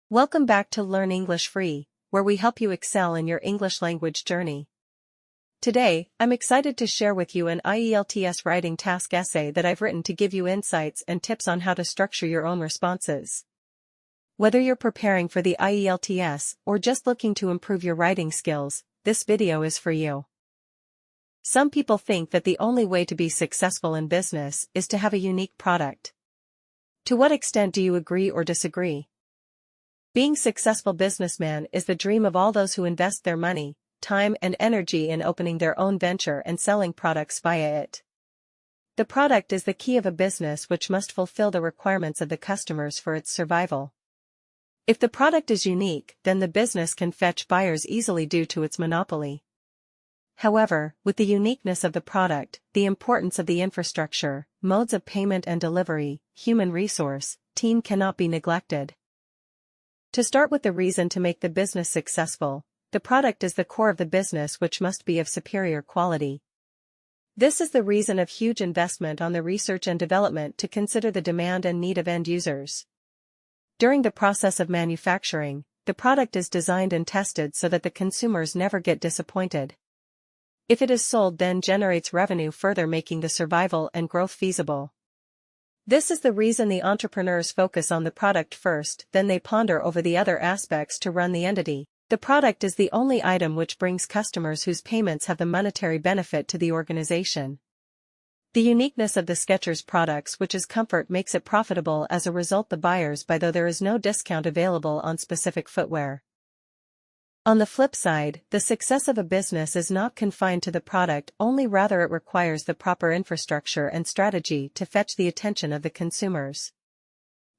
Welcome back to Learn English Free, where we help you excel in your English language journey. Today, I'm excited to share with you an IELTS Writing Task essay that I've written to give you insights and tips on how to structure your own responses. Whether you're preparing for the IELTS or just looking to improve your writing skills, this video is for you. Some people think that the only way to be successful in business is to have a unique product. To what extent do you agree or disagree? Being a successful businessman is the dream of all those who invest their money, time and energy in opening their own venture and selling products via it. The product is the key of a business which must fulfill the requirements of the customers for its survival. If the product is unique, then the business can fetch buyers easily due to its monopoly. However, with the uniqueness of the product, the importance of the infrastructure, modes of payment and delivery, human resource, team cannot be neglected. To start with the reason to make the business successful, the product is the core of the business which must be of superior quality. This is the reason of huge investment on the research and development to consider the demand and need of end users. During the process of manufacturing, the product is designed and tested so that the consumers never get disappointed. If it is sold, then generates revenue, further making the survival and growth feasible. This is the reason the entrepreneurs focus on the product first, then they ponder over the other aspects to run the entity. The product is the only item which brings customers whose payments have the monetary benefit to the organization. The uniqueness of the Skechers products, which is comfort, makes it profitable. As a result, the buyers buy, though there is no discount available on specific footwear. On the flip side, the success of a business is not confined to the product only, rather it requires the proper infrastructure and strategy to fetch the attention of the consumers.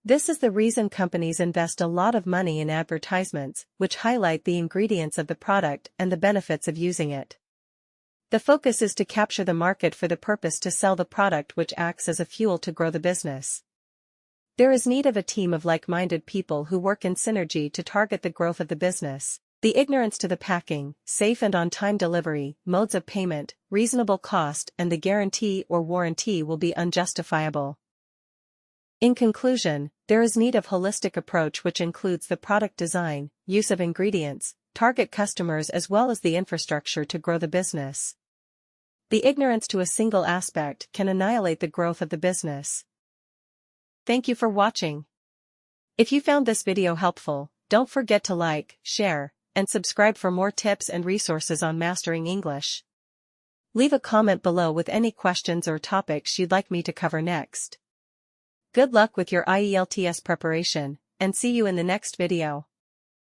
This is the reason companies invest a lot of money in advertisements, which highlight the ingredients of the product and the benefits of using it. The focus is to capture the market for the purpose to sell the product, which acts as a fuel to grow the business. There is need of a team of like-minded people who work in synergy to target the growth of the business. The ignorance to the packing, safe and on-time delivery, modes of payment, reasonable cost, and the guarantee or warranty will be unjustifiable. In conclusion, there is need of holistic approach which includes the product design, use of ingredients, target customers as well as the infrastructure to grow the business. The ignorance to a single aspect can annihilate the growth of the business. Thank you for watching. If you found this video helpful, don't forget to like, share, and subscribe for more tips and resources on mastering English. Leave a comment below with any questions or topics you'd like me to cover next. Good luck with your IELTS preparation, and see you in the next video.